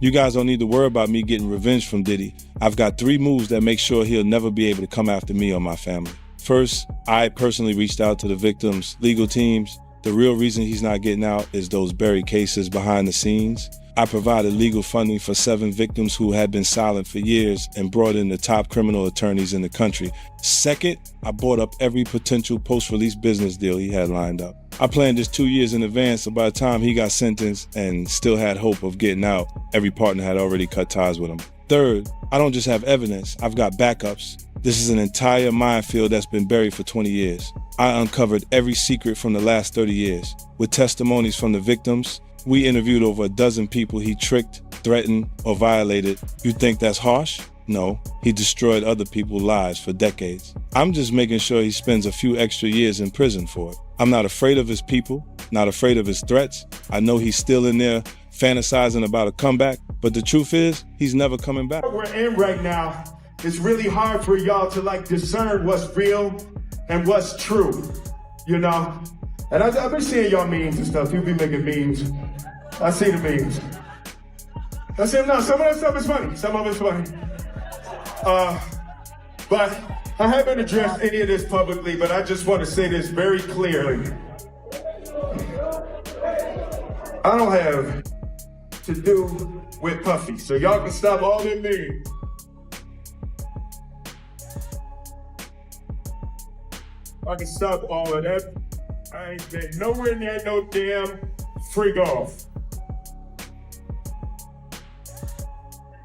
You guys don't need to worry about me getting revenge from Diddy. I've got 3 moves that make sure he'll never be able to come after me or my family. First, I personally reached out to the victims' legal teams. The real reason he's not getting out is those buried cases behind the scenes. I provided legal funding for 7 victims who had been silent for years and brought in the top criminal attorneys in the country. Second, I bought up every potential post-release business deal he had lined up. I planned this 2 years in advance, so by the time he got sentenced and still had hope of getting out, every partner had already cut ties with him. Third, I don't just have evidence, I've got backups. This is an entire minefield that's been buried for 20 years. I uncovered every secret from the last 30 years. With testimonies from the victims, we interviewed over a dozen people he tricked, threatened, or violated. You think that's harsh? No, he destroyed other people's lives for decades. I'm just making sure he spends a few extra years in prison for it. I'm not afraid of his people, not afraid of his threats. I know he's still in there fantasizing about a comeback, but the truth is, he's never coming back. What we're in right now, it's really hard for y'all to discern what's real and what's true, you know? And I've been seeing y'all memes and stuff. People be making memes. I see the memes. I see them now. Some of that stuff is funny. Some of it's funny. But I haven't addressed any of this publicly, but I just want to say this very clearly. I don't have to do with Puffy, so y'all can stop all them memes. I can stop all of that. I ain't been nowhere near no damn free golf.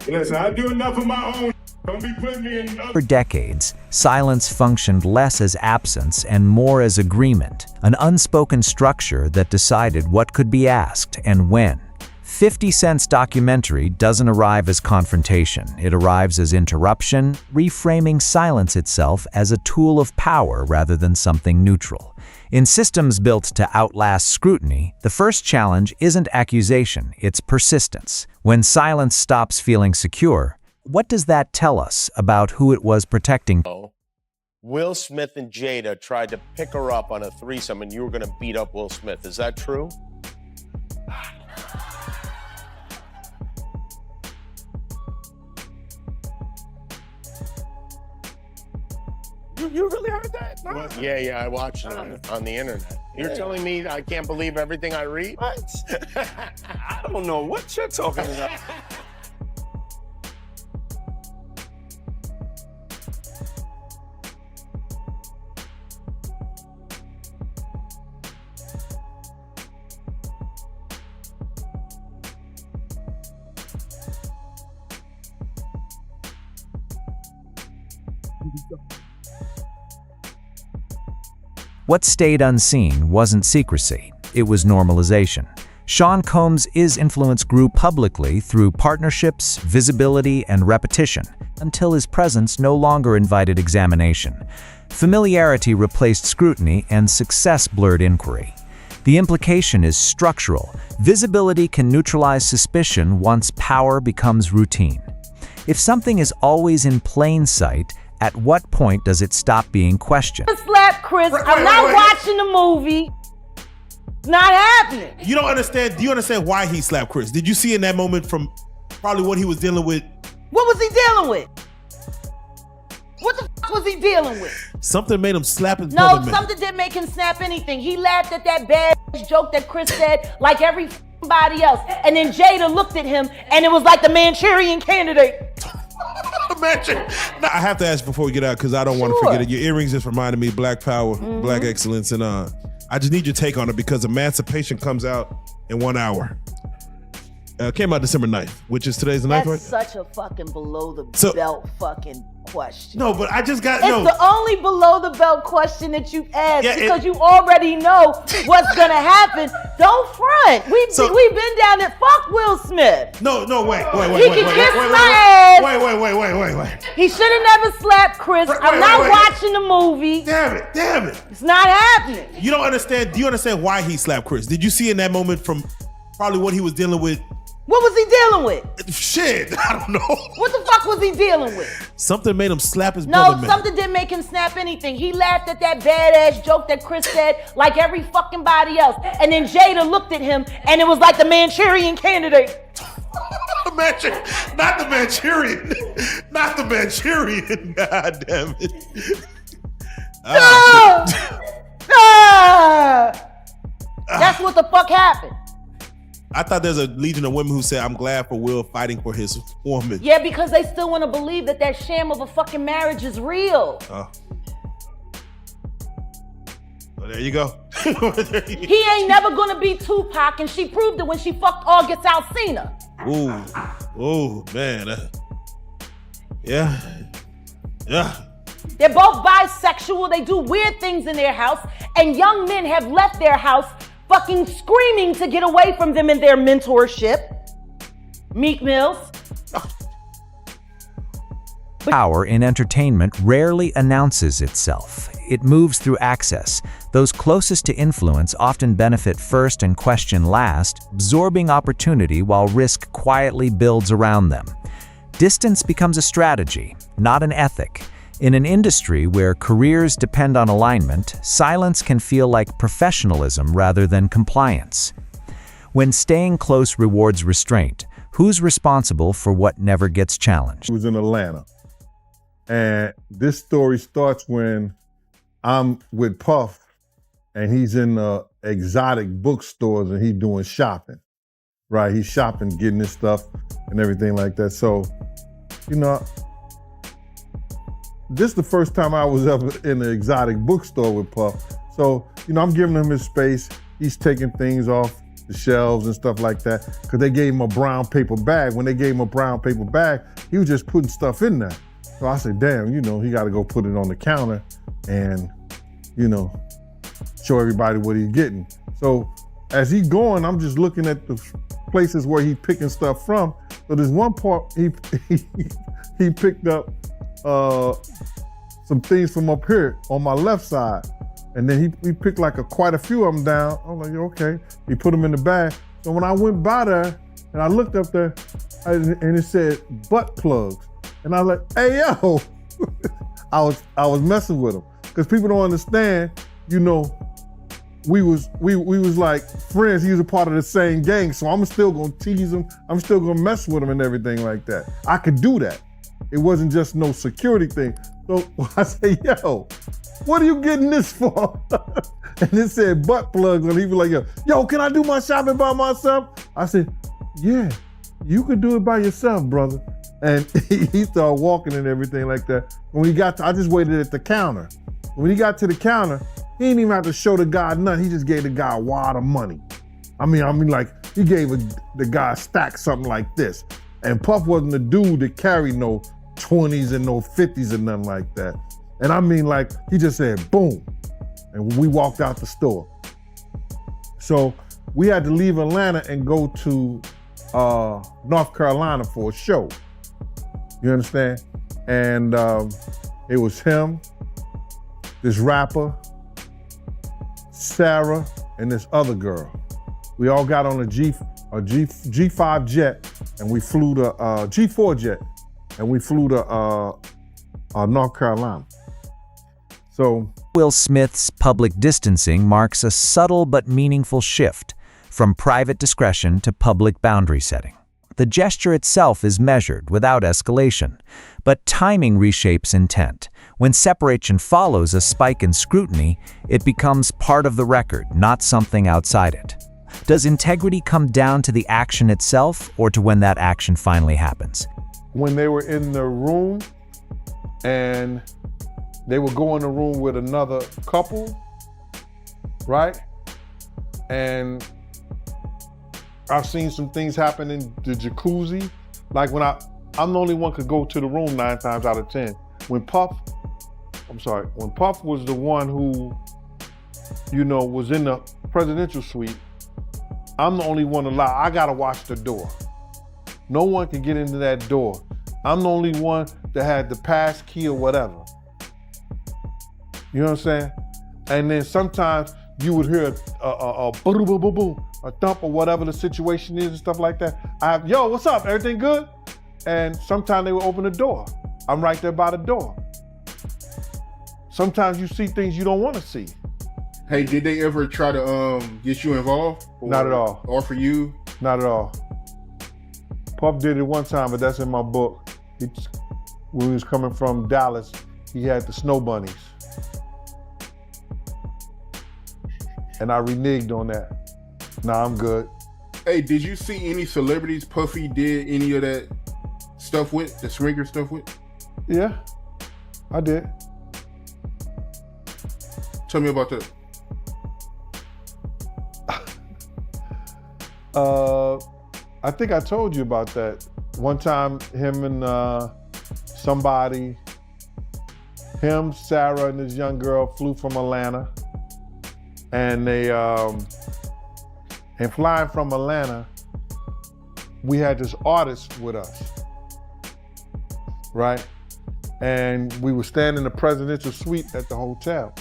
Listen, I do enough of my own. Don't be putting me in. For decades, silence functioned less as absence and more as agreement, an unspoken structure that decided what could be asked and when. 50 Cent's documentary doesn't arrive as confrontation. It arrives as interruption, reframing silence itself as a tool of power rather than something neutral. In systems built to outlast scrutiny, the first challenge isn't accusation, it's persistence. When silence stops feeling secure, what does that tell us about who it was protecting? Will Smith and Jada tried to pick her up on a threesome and you were going to beat up Will Smith. Is that true? You really heard that? No. Yeah, I watched it on the internet. You're telling me I can't believe everything I read? What? I don't know what you're talking about. What stayed unseen wasn't secrecy, it was normalization. Sean Combs' influence grew publicly through partnerships, visibility, and repetition, until his presence no longer invited examination. Familiarity replaced scrutiny, and success blurred inquiry. The implication is structural. Visibility can neutralize suspicion once power becomes routine. If something is always in plain sight, at what point does it stop being questioned? Slap Chris. I'm not watching the movie. It's not happening. You don't understand. Do you understand why he slapped Chris? Did you see in that moment from probably what he was dealing with? What was he dealing with? What the fuck was he dealing with? Something made him slap his brother. No, something didn't make him snap anything. He laughed at that bad joke that Chris said like everybody else. And then Jada looked at him and it was like the Manchurian Candidate. Imagine. Now, I have to ask before we get out because I don't want to forget it. Your earrings just reminded me of Black Power, Black Excellence, and I just need your take on it because Emancipation comes out in 1 hour. Came out December 9th, which is today's the 9th, right? That's such a fucking below the belt fucking question. No, but I just got It's the only below the belt question that you asked because you already know what's gonna happen. Don't front. We've been down there. Fuck Will Smith. No, wait. He can kiss my ass. Wait. He should have never slapped Chris. I'm not watching the movie. Damn it. It's not happening. You don't understand. Do you understand why he slapped Chris? Did you see in that moment from probably what he was dealing with? What was he dealing with? Shit, I don't know. What the fuck was he dealing with? Something made him slap his brother. No, something didn't make him snap anything. He laughed at that badass joke that Chris said like every fucking body else. And then Jada looked at him and it was like the Manchurian Candidate. Not the Manchurian. Not the Manchurian. God damn it. That's what the fuck happened. I thought there's a legion of women who said, I'm glad for Will fighting for his woman. Yeah, because they still want to believe that that sham of a fucking marriage is real. Oh, there you go. He ain't never gonna be Tupac, and she proved it when she fucked August Alsina. Ooh, man. Yeah. They're both bisexual. They do weird things in their house, and young men have left their house fucking screaming to get away from them in their mentorship. Meek Mills. Power in entertainment rarely announces itself. It moves through access. Those closest to influence often benefit first and question last, absorbing opportunity while risk quietly builds around them. Distance becomes a strategy, not an ethic. In an industry where careers depend on alignment, silence can feel like professionalism rather than compliance. When staying close rewards restraint, who's responsible for what never gets challenged? He was in Atlanta. And this story starts when I'm with Puff and he's in the exotic bookstores and he's doing shopping, right? He's shopping, getting his stuff and everything like that. So, you know, this is the first time I was ever in an exotic bookstore with Puff. So, you know, I'm giving him his space. He's taking things off the shelves and stuff like that because they gave him a brown paper bag. When they gave him a brown paper bag, he was just putting stuff in there. So I said, damn, you know, he got to go put it on the counter and, you know, show everybody what he's getting. So as he's going, I'm just looking at the places where he's picking stuff from. So there's one part he picked up some things from up here on my left side. And then he picked like quite a few of them down. I was like, okay. He put them in the bag. So when I went by there and I looked up there and it said butt plugs. And I was like, hey, yo, I was messing with him. Because people don't understand, you know, we was like friends. He was a part of the same gang. So I'm still gonna tease him. I'm still gonna mess with him and everything like that. I could do that. It wasn't just no security thing. So I said, yo, what are you getting this for? And it said butt plugs. And he was like, yo, can I do my shopping by myself? I said, yeah, you could do it by yourself, brother. And he started walking and everything like that. When he got I just waited at the counter. When he got to the counter, he didn't even have to show the guy nothing. He just gave the guy a wad of money. I mean, like he gave the guy a stack something like this. And Puff wasn't the dude that carried no 20s and no 50s and nothing like that. And I mean, like he just said, boom. And we walked out the store. So we had to leave Atlanta and go to North Carolina for a show. You understand? And it was him, this rapper, Sarah, and this other girl. We all got on a G5 jet, and we flew to G4 jet, and we flew to North Carolina. So Will Smith's public distancing marks a subtle but meaningful shift from private discretion to public boundary setting. The gesture itself is measured without escalation, but timing reshapes intent. When separation follows a spike in scrutiny, it becomes part of the record, not something outside it. Does integrity come down to the action itself or to when that action finally happens? When they were in the room and they would go in the room with another couple, right? And I've seen some things happen in the jacuzzi. Like when I'm the only one could go to the room 9 times out of 10. When Puff was the one who, you know, was in the presidential suite, I'm the only one allowed. I gotta watch the door. No one can get into that door. I'm the only one that had the pass key or whatever. You know what I'm saying? And then sometimes you would hear a boom, boom, boom, boom, a thump or whatever the situation is and stuff like that. Yo, what's up? Everything good? And sometimes they would open the door. I'm right there by the door. Sometimes you see things you don't want to see. Hey, did they ever try to get you involved? Not at all. Or for you? Not at all. Puff did it one time, but that's in my book. When he was coming from Dallas, he had the snow bunnies. And I reneged on that. Nah, I'm good. Hey, did you see any celebrities Puffy did any of that stuff with, the swinger stuff with? Yeah, I did. Tell me about that. I think I told you about that. One time, him and somebody, him, Sarah, and this young girl flew from Atlanta. And they, and flying from Atlanta, we had this artist with us, right? And we were staying in the presidential suite at the hotel.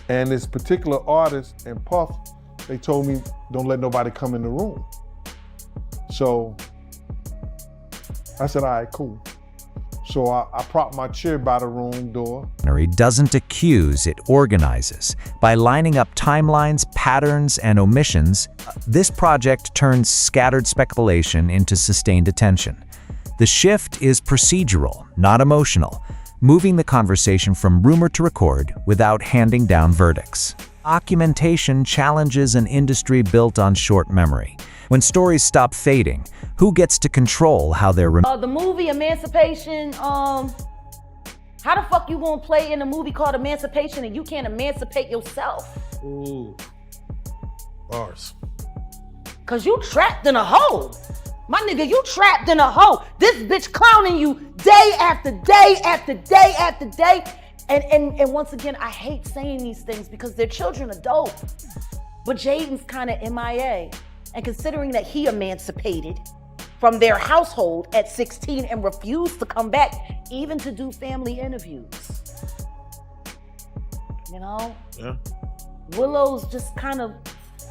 And this particular artist and Puff, they told me, don't let nobody come in the room. So I said, all right, cool. So I propped my chair by the room door. Doesn't accuse, it organizes. By lining up timelines, patterns, and omissions, this project turns scattered speculation into sustained attention. The shift is procedural, not emotional, moving the conversation from rumor to record without handing down verdicts. Documentation challenges an industry built on short memory. When stories stop fading, who gets to control how they're the movie Emancipation, how the fuck you gonna play in a movie called Emancipation and you can't emancipate yourself? Ooh. Bars. Cause you trapped in a hole. My nigga, you trapped in a hole. This bitch clowning you day after day after day after day. And once again, I hate saying these things because their children are dope. But Jaden's kind of MIA. And considering that he emancipated from their household at 16 and refused to come back, even to do family interviews. You know? Yeah. Willow's just kind of,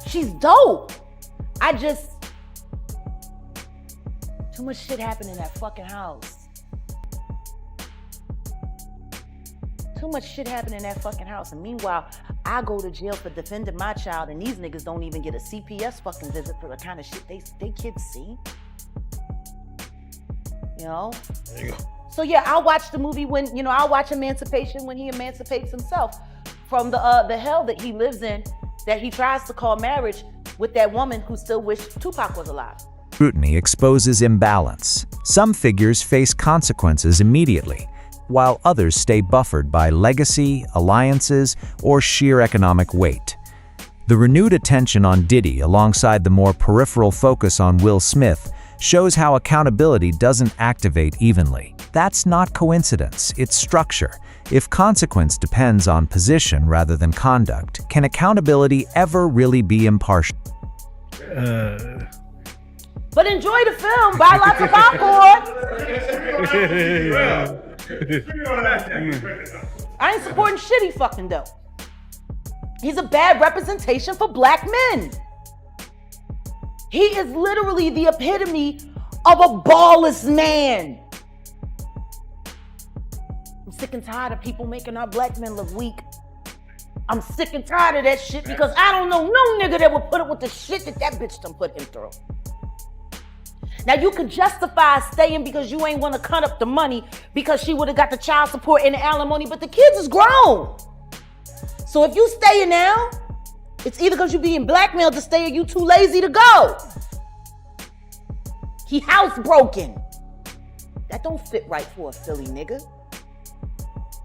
she's dope. Too much shit happened in that fucking house. Too much shit happened in that fucking house. And meanwhile, I go to jail for defending my child and these niggas don't even get a CPS fucking visit for the kind of shit they kids see. You know? There you go. So yeah, I'll watch the movie when, I'll watch Emancipation when he emancipates himself from the hell that he lives in, that he tries to call marriage with that woman who still wished Tupac was alive. Scrutiny exposes imbalance. Some figures face consequences immediately, while others stay buffered by legacy, alliances, or sheer economic weight. The renewed attention on Diddy alongside the more peripheral focus on Will Smith shows how accountability doesn't activate evenly. That's not coincidence, it's structure. If consequence depends on position rather than conduct, can accountability ever really be impartial? But enjoy the film, buy lots of popcorn. I ain't supporting shit he fucking do. He's a bad representation for black men. He is literally the epitome of a ballless man. I'm sick and tired of people making our black men look weak. I'm sick and tired of that shit because I don't know no nigga that would put up with the shit that bitch done put him through. Now you could justify staying because you ain't want to cut up the money because she would have got the child support and the alimony, but the kids is grown. So if you staying now, it's either because you being blackmailed to stay or you too lazy to go. He housebroken. That don't fit right for a Philly nigga.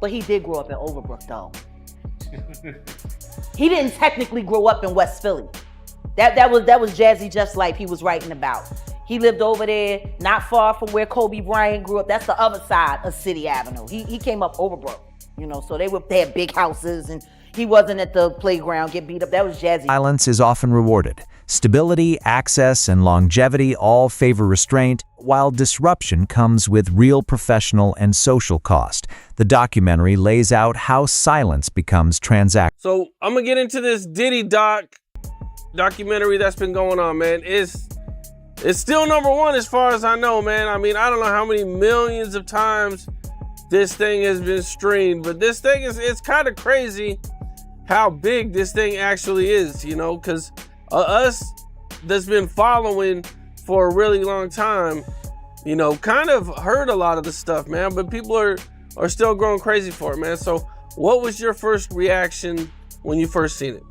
But he did grow up in Overbrook though. He didn't technically grow up in West Philly. That was Jazzy Jeff's life he was writing about. He lived over there, not far from where Kobe Bryant grew up. That's the other side of City Avenue. He came up Overbrook, so they had big houses and he wasn't at the playground get beat up. That was Jazzy. Silence is often rewarded. Stability, access, and longevity all favor restraint, while disruption comes with real professional and social cost. The documentary lays out how silence becomes transactional. So I'm gonna get into this Diddy documentary that's been going on, man. It's still #1 as far as I know, man. I mean, I don't know how many millions of times this thing has been streamed, but this thing it's kind of crazy how big this thing actually is, because us that's been following for a really long time, you know, kind of heard a lot of the stuff, man, but people are still going crazy for it, man. So what was your first reaction when you first seen it?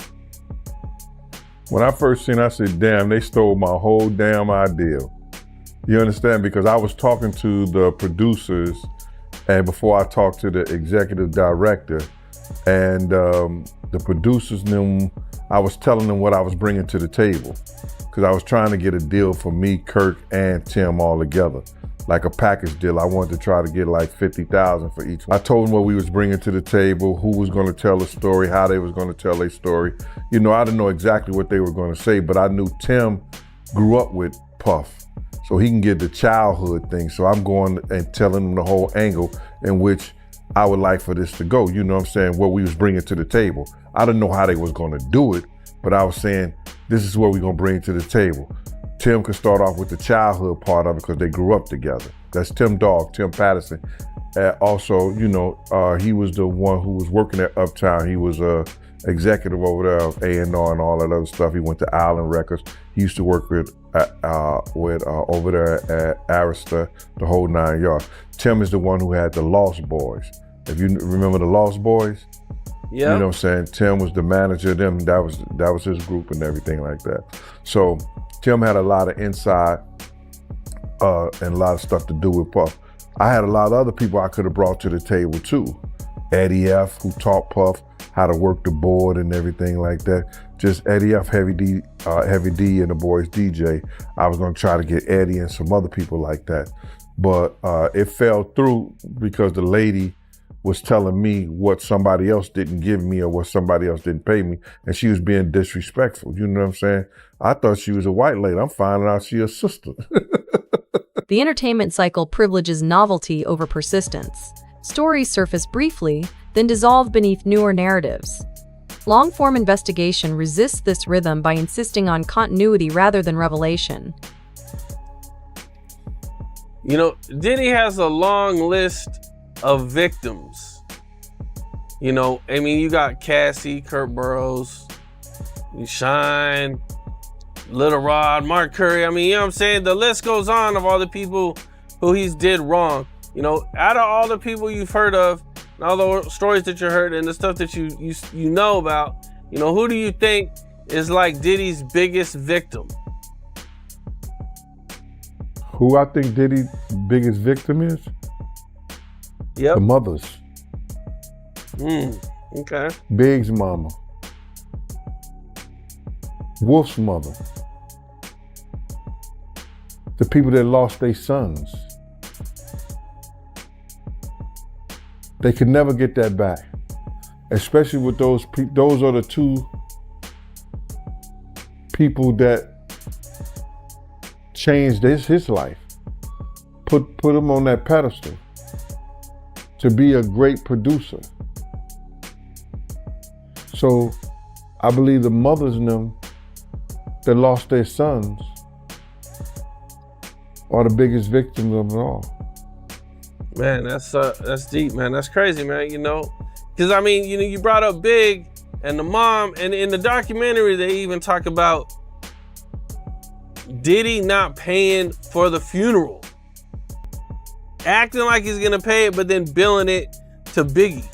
When I first seen it, I said, damn, they stole my whole damn idea. You understand? Because I was talking to the producers, and before I talked to the executive director, and the producers knew, I was telling them what I was bringing to the table. Because I was trying to get a deal for me, Kirk, and Tim all together. Like a package deal. I wanted to try to get like $50,000 for each. I told them what we was bringing to the table, who was going to tell the story, how they was going to tell their story. You know, I didn't know exactly what they were going to say, but I knew Tim grew up with Puff, so he can get the childhood thing. So I'm going and telling them the whole angle in which I would like for this to go. You know what I'm saying? What we was bringing to the table. I didn't know how they was going to do it, but I was saying, this is what we're going to bring to the table. Tim could start off with the childhood part of it because they grew up together. That's Tim Dog, Tim Patterson. Also, you know, he was the one who was working at Uptown. He was executive over there of A&R and all that other stuff. He went to Island Records. He used to work with over there at Arista, the whole 9 yards. Tim is the one who had the Lost Boys. If you remember the Lost Boys, yeah, you know what I'm saying? Tim was the manager of them. That was his group and everything like that. So Tim had a lot of inside and a lot of stuff to do with Puff. I had a lot of other people I could have brought to the table too. Eddie F, who taught Puff how to work the board and everything like that. Just Eddie F, Heavy D, and the boys DJ. I was gonna try to get Eddie and some other people like that. But it fell through because the lady was telling me what somebody else didn't give me or what somebody else didn't pay me, and she was being disrespectful. You know what I'm saying? I thought she was a white lady. I'm finding out she's a sister. The entertainment cycle privileges novelty over persistence. Stories surface briefly, then dissolve beneath newer narratives. Long-form investigation resists this rhythm by insisting on continuity rather than revelation. You know, Diddy has a long list of victims. You know, I mean, you got Cassie, Kurt Burrows, Shine, Little Rod, Mark Curry. I mean, you know what I'm saying? The list goes on of all the people who he's did wrong. You know, out of all the people you've heard of, and all the stories that you heard and the stuff that you know about, you know, who do you think is like Diddy's biggest victim? Who I think Diddy's biggest victim is? Yep. The mothers. Okay. Big's mama. Wolf's mother. The people that lost their sons. They could never get that back. Especially with those people. Those are the two people that changed his life. Put him on that pedestal to be a great producer. So I believe the mothers in them that lost their sons are the biggest victims of it all. Man, that's deep, man. That's crazy, man. You know, because I mean, you know, you brought up Big and the mom, and in the documentary they even talk about Diddy not paying for the funeral, acting like he's gonna pay it, but then billing it to Biggie.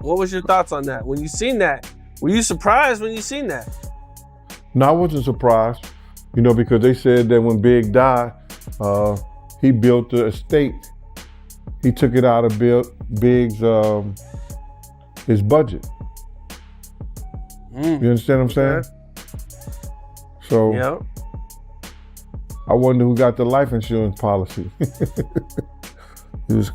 What was your thoughts on that? When you seen that, were you surprised when you seen that? No, I wasn't surprised, you know, because they said that when Big died, he built the estate. He took it out of Big's his budget. You understand what I'm saying? So yeah. I wonder who got the life insurance policy. It was